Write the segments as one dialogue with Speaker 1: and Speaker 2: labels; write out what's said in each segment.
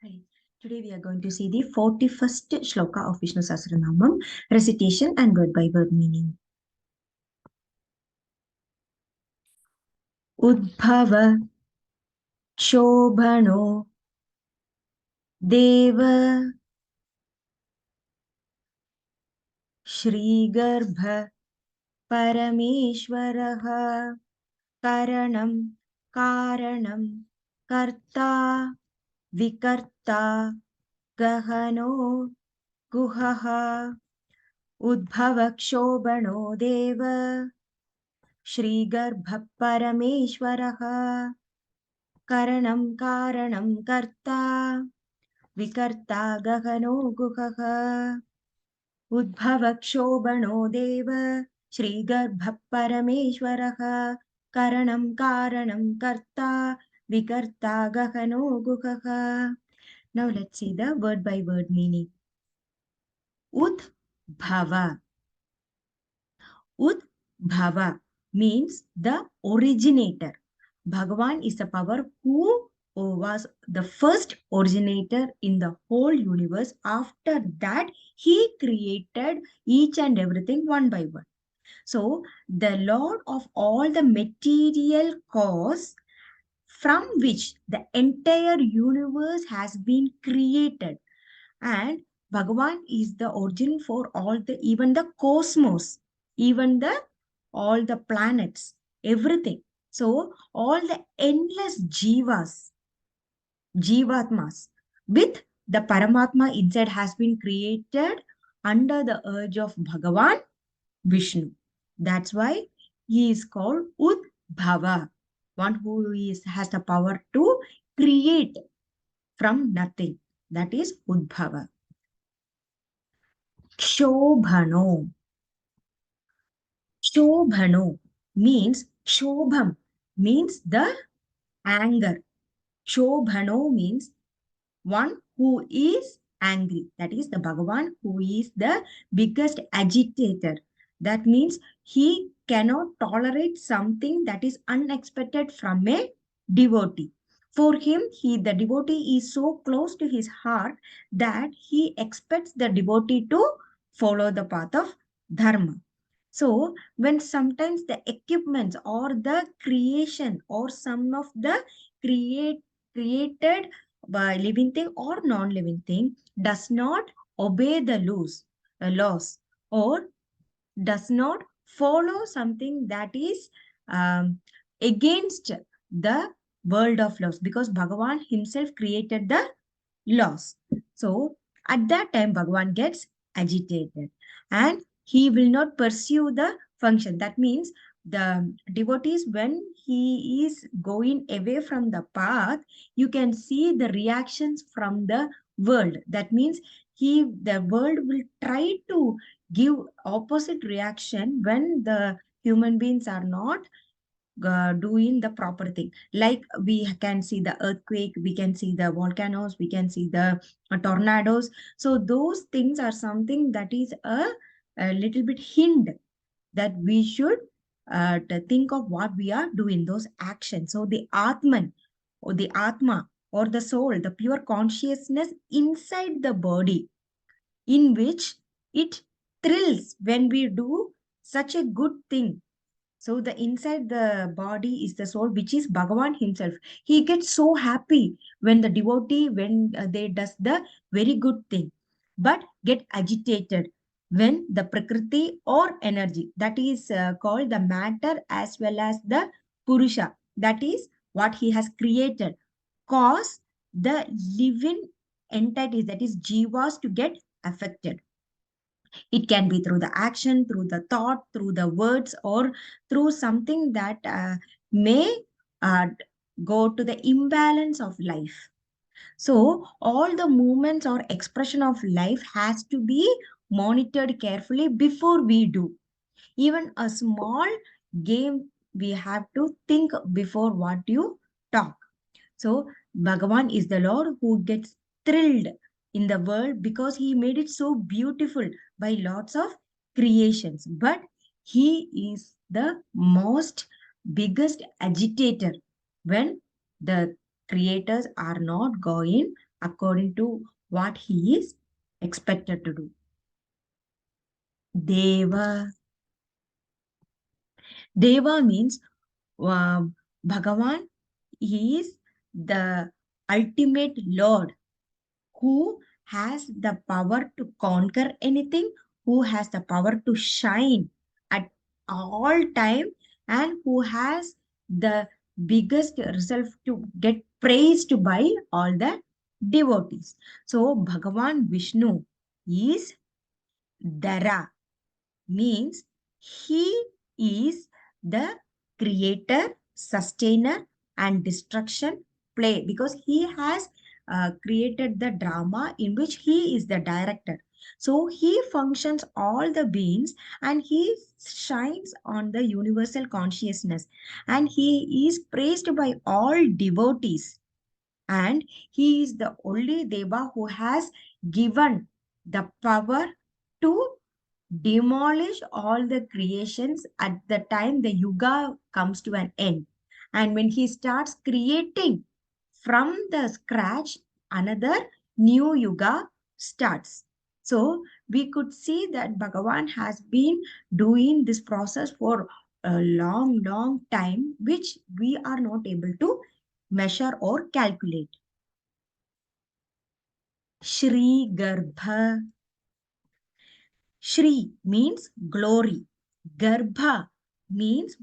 Speaker 1: Hi. Today we are going to see the 41st Shloka of Vishnu Sahasranamam, recitation and word by word meaning. Udbhavah, kshobhano, Deva, Shree-garbhah, paramesvaraha, karanam, kaaranam, karthaa, vikarthaa, gahano, guhaha, Udbhavah kshobhano Deva, Shree-garbhah paramesvaraha, karanam karanam karthaa, vikarthaa gahano guhaha, Udbhavah kshobhano Deva, Shree-garbhah paramesvaraha, karanam karanam karthaa, vikarthaa gahano guhaha. Now let's see the word by word meaning. Udbhava. Udbhava means the originator. Bhagavan is the power who was the first originator in the whole universe. After that, he created each and everything one by one. So, the Lord of all the material cause from which the entire universe has been created. And Bhagavan is the origin for all the, even the cosmos, even the all the planets, everything. So all the endless jivatmas with the Paramatma inside has been created under the urge of Bhagavan Vishnu. That's why he is called Udbhava, one who has the power to create from nothing. That is Udbhava. Kshobhano. Kshobhano means Kshobham means the anger. Kshobhano means one who is angry. That is the Bhagavan who is the biggest agitator. That means he cannot tolerate something that is unexpected from a devotee. For him, the devotee is so close to his heart that he expects the devotee to follow the path of dharma. So, when sometimes the equipments or the creation or some of the created by living thing or non-living thing does not obey the laws or does not follow something that is um, against the world of laws, because Bhagavan himself created the laws. So at that time Bhagavan gets agitated and he will not pursue the function. That means the devotees, when he is going away from the path, you can see the reactions from the world. That means the world will try to give opposite reaction when the human beings are not doing the proper thing. Like we can see the earthquake, we can see the volcanoes, we can see the tornadoes. So those things are something that is a little bit hint that we should to think of what we are doing, those actions. So the Atman or the Atma or the soul, the pure consciousness inside the body, in which it thrills when we do such a good thing. So the inside the body is the soul, which is Bhagavan himself. He gets so happy when the devotee, when they does the very good thing, but get agitated when the prakriti or energy, that is called the matter as well as the purusha, that is what he has created, cause the living entities, that is jivas, to get affected. It can be through the action, through the thought, through the words, or through something that may uh, go to the imbalance of life. So all the movements or expression of life has to be monitored carefully before we do. Even a small game, we have to think before what you talk. So Bhagavan is the Lord who gets thrilled in the world because he made it so beautiful by lots of creations. But he is the most biggest agitator when the creators are not going according to what he is expected to do. Deva. Deva means Bhagavan. He is the ultimate Lord who has the power to conquer anything, who has the power to shine at all time, and who has the biggest result to get praised by all the devotees. So Bhagavan Vishnu is Derah, means he is the creator, sustainer, and destruction play, because he has created the drama in which he is the director. So he functions all the beings and he shines on the universal consciousness, and he is praised by all devotees, and he is the only Deva who has given the power to demolish all the creations at the time the yuga comes to an end. And when he starts creating from the scratch, another new yuga starts. So we could see that Bhagavan has been doing this process for a long, long time, which we are not able to measure or calculate. Shree-garbhah. Shree means glory. Garbha means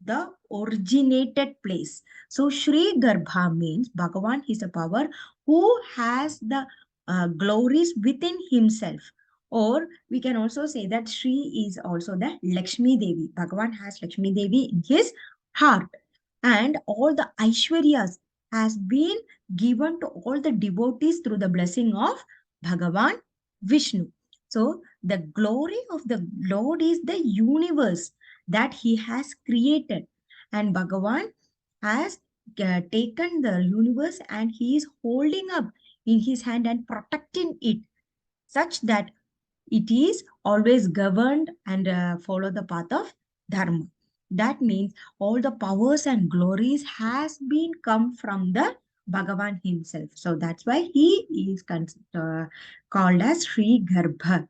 Speaker 1: the originated place. So Shree-garbhah means Bhagavan is a power who has the glories within himself. Or we can also say that Shree is also the Lakshmi Devi. Bhagavan has Lakshmi Devi in his heart. And all the Aisvaryas has been given to all the devotees through the blessing of Bhagavan Vishnu. So the glory of the Lord is the universe that he has created. And Bhagavan has taken the universe and he is holding up in his hand and protecting it such that it is always governed and follow the path of dharma. That means all the powers and glories has been come from the Bhagavan himself. So that's why he is called as Sree-garbhah.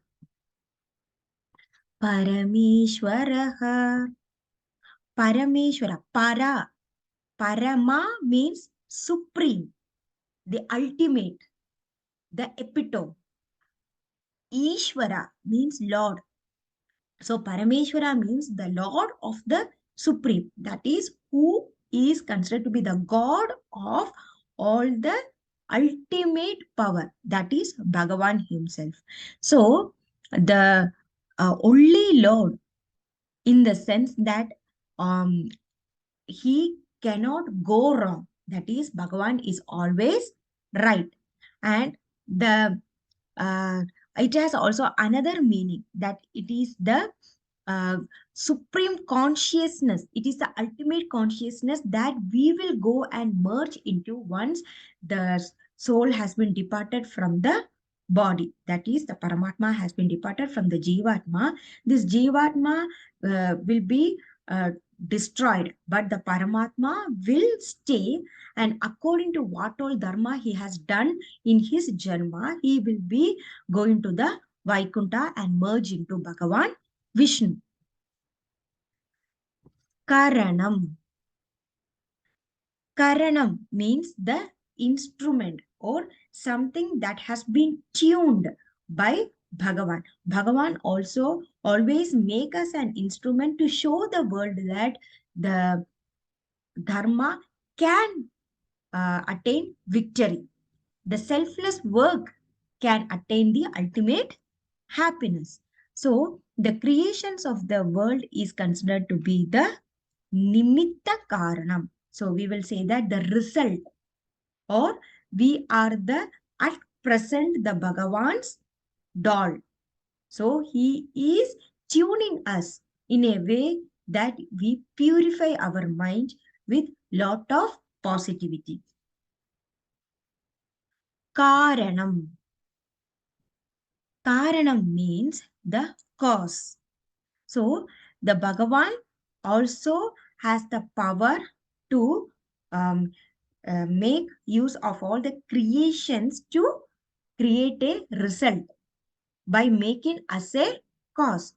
Speaker 1: Paramesvaraha. Paramesvara. Parama means supreme, the ultimate, the epitome. Ishvara means Lord. So Parameshwara means the Lord of the Supreme. That is who is considered to be the God of all the ultimate power. That is Bhagavan himself. So the only Lord, in the sense that um, he cannot go wrong. That is, Bhagavan is always right. And the it has also another meaning, that it is the uh, supreme consciousness. It is the ultimate consciousness that we will go and merge into once the soul has been departed from the body. That is, the Paramatma has been departed from the Jivatma. This Jivatma will be destroyed, but the Paramatma will stay, and according to what all dharma he has done in his janma, he will be going to the Vaikuntha and merge into Bhagavan Vishnu. Karanam. Karanam means the instrument or something that has been tuned by Bhagavan. Bhagavan also always make us an instrument to show the world that the dharma can attain victory. The selfless work can attain the ultimate happiness. So the creations of the world is considered to be the nimitta karanam. So we will say that the result, or we are the at present the Bhagavan's doll. So he is tuning us in a way that we purify our mind with lot of positivity. Karanam. Karanam means the cause. So the Bhagavan also has the power to make use of all the creations to create a result by making us a cause,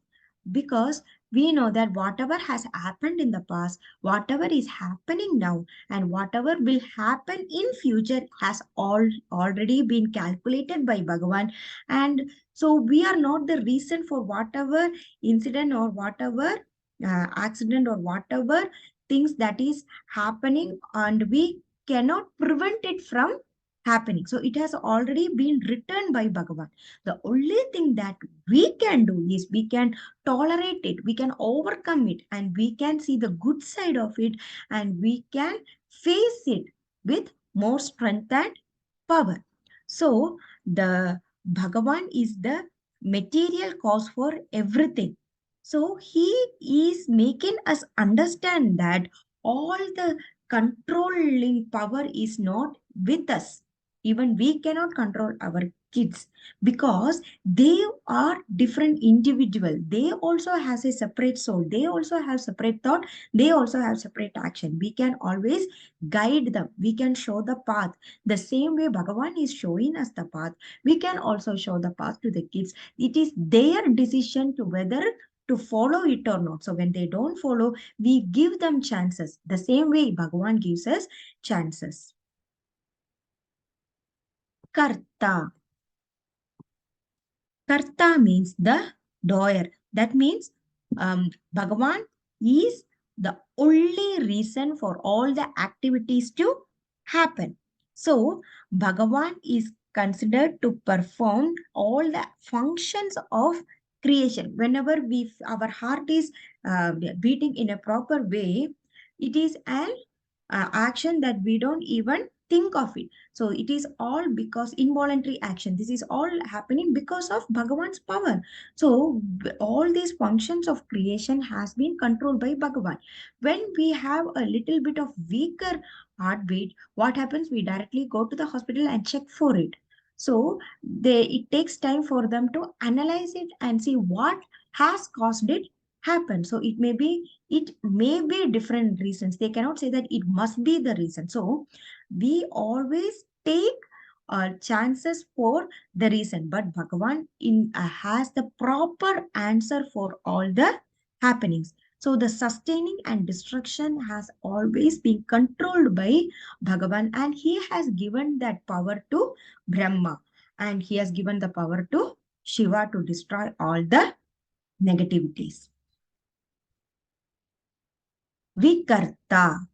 Speaker 1: because we know that whatever has happened in the past, whatever is happening now, and whatever will happen in future has already been calculated by Bhagavan. And so we are not the reason for whatever incident or whatever accident or whatever things that is happening, and we cannot prevent it from happening. So it has already been written by Bhagavan. The only thing that we can do is we can tolerate it, we can overcome it, and we can see the good side of it, and we can face it with more strength and power. So the Bhagavan is the material cause for everything. So he is making us understand that all the controlling power is not with us. Even we cannot control our kids, because they are different individual. They also has a separate soul, they also have separate thought, they also have separate action. We can always guide them, we can show the path. The same way Bhagavan is showing us the path, we can also show the path to the kids. It is their decision to whether to follow it or not. So when they don't follow, we give them chances. The same way Bhagavan gives us chances. Karthaa. Kartha means the doer. That means Bhagavan is the only reason for all the activities to happen. So Bhagavan is considered to perform all the functions of creation. Whenever our heart is beating in a proper way, it is an action that we don't even think of it. So it is all because involuntary action. This is all happening because of Bhagavan's power. So all these functions of creation has been controlled by Bhagavan. When we have a little bit of weaker heartbeat, what happens? We directly go to the hospital and check for it. So it takes time for them to analyze it and see what has caused it happen. So it may be different reasons. They cannot say that it must be the reason. So we always take chances for the reason, but Bhagavan has the proper answer for all the happenings. So the sustaining and destruction has always been controlled by Bhagavan, and he has given that power to Brahma, and he has given the power to Shiva to destroy all the negativities. Vikarthaa.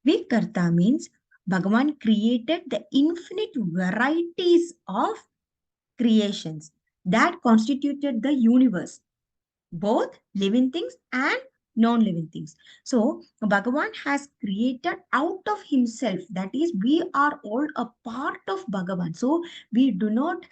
Speaker 1: Vikartha means Bhagavan created the infinite varieties of creations that constituted the universe, both living things and non-living things. So Bhagavan has created out of himself. That is, we are all a part of Bhagavan. So we do not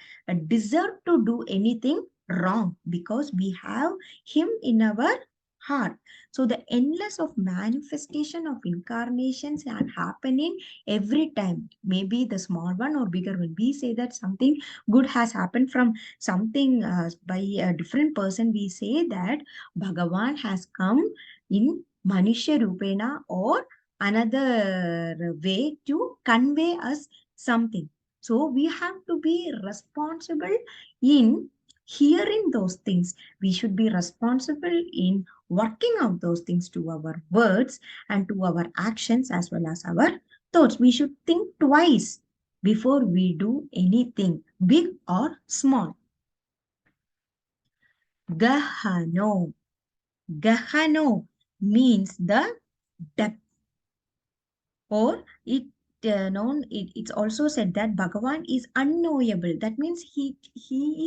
Speaker 1: deserve to do anything wrong, because we have him in our heart. So the endless of manifestation of incarnations are happening every time. Maybe the small one or bigger one. We say that something good has happened from something by a different person. We say that Bhagavan has come in Manishya Rupena or another way to convey us something. So we have to be responsible in hearing those things. We should be responsible in working out those things to our words and to our actions as well as our thoughts. We should think twice before we do anything, big or small. Gahano. Gahano means the depth, or it's also said that Bhagavan is unknowable. That means he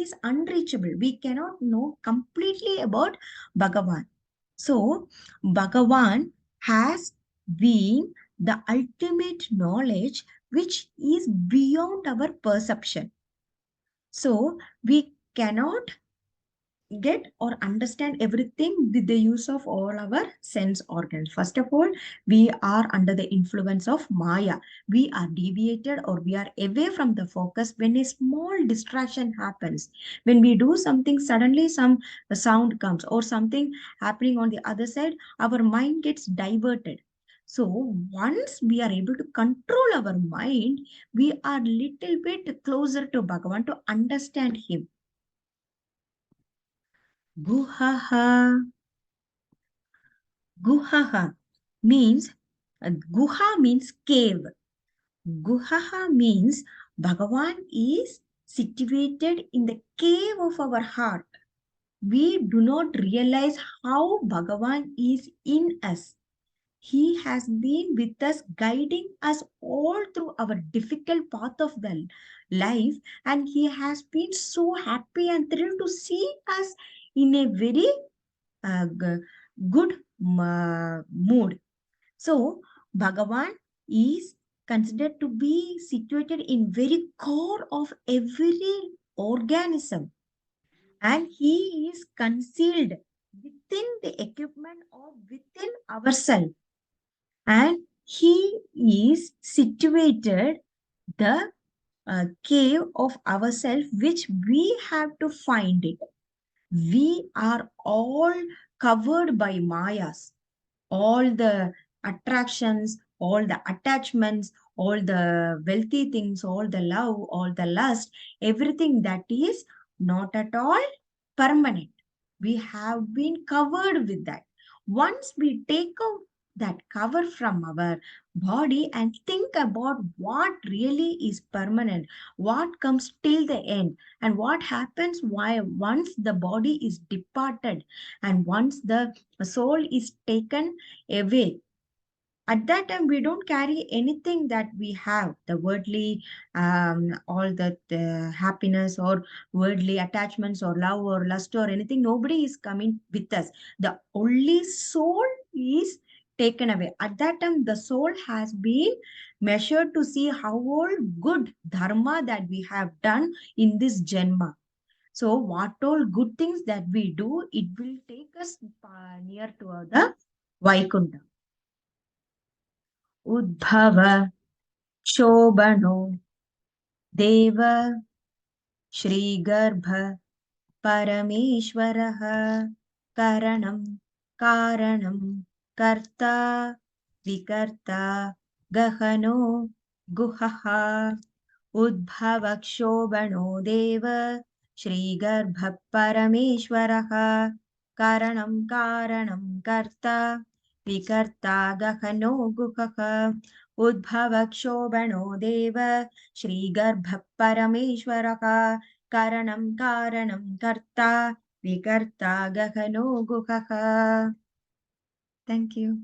Speaker 1: is unreachable. We cannot know completely about Bhagavan. So Bhagavan has been the ultimate knowledge which is beyond our perception. So we cannot get or understand everything with the use of all our sense organs. First of all, we are under the influence of Maya. We are deviated or we are away from the focus when a small distraction happens. When we do something, suddenly some sound comes or something happening on the other side, our mind gets diverted. So once we are able to control our mind, we are little bit closer to Bhagavan to understand him. Guhaha. Guhaha means, guha means cave. Guhaha means Bhagavan is situated in the cave of our heart. We do not realize how Bhagavan is in us. He has been with us, guiding us all through our difficult path of the life, and he has been so happy and thrilled to see us in a very good mood. So, Bhagavan is considered to be situated in very core of every organism, and he is concealed within the equipment or within ourselves, and he is situated the cave of ourselves, which we have to find it. We are all covered by mayas, all the attractions, all the attachments, all the wealthy things, all the love, all the lust, everything that is not at all permanent. We have been covered with that. Once we take out that cover from our body and think about what really is permanent, what comes till the end, and what happens why once the body is departed and once the soul is taken away, at that time we don't carry anything that we have, the worldly all the happiness or worldly attachments or love or lust or anything. Nobody is coming with us. The only soul is taken away. At that time the soul has been measured to see how all good dharma that we have done in this janma. So what all good things that we do, it will take us near to the Vaikunta. Udbhavah, kshobhano, Deva, Sree-garbhah, paramesvaraha, karanam, kaaranam, karthaa, vikarthaa, gahano, guhaha. Udbhavah kshobhano Deva, Shree-garbhah paramesvaraha, karanam karthaa, vikarthaa gahano guhaha. Udbhavah kshobhano Deva, Shree-garbhah paramesvaraha, karanam karthaa, vikarthaa gahano guhaha. Thank you.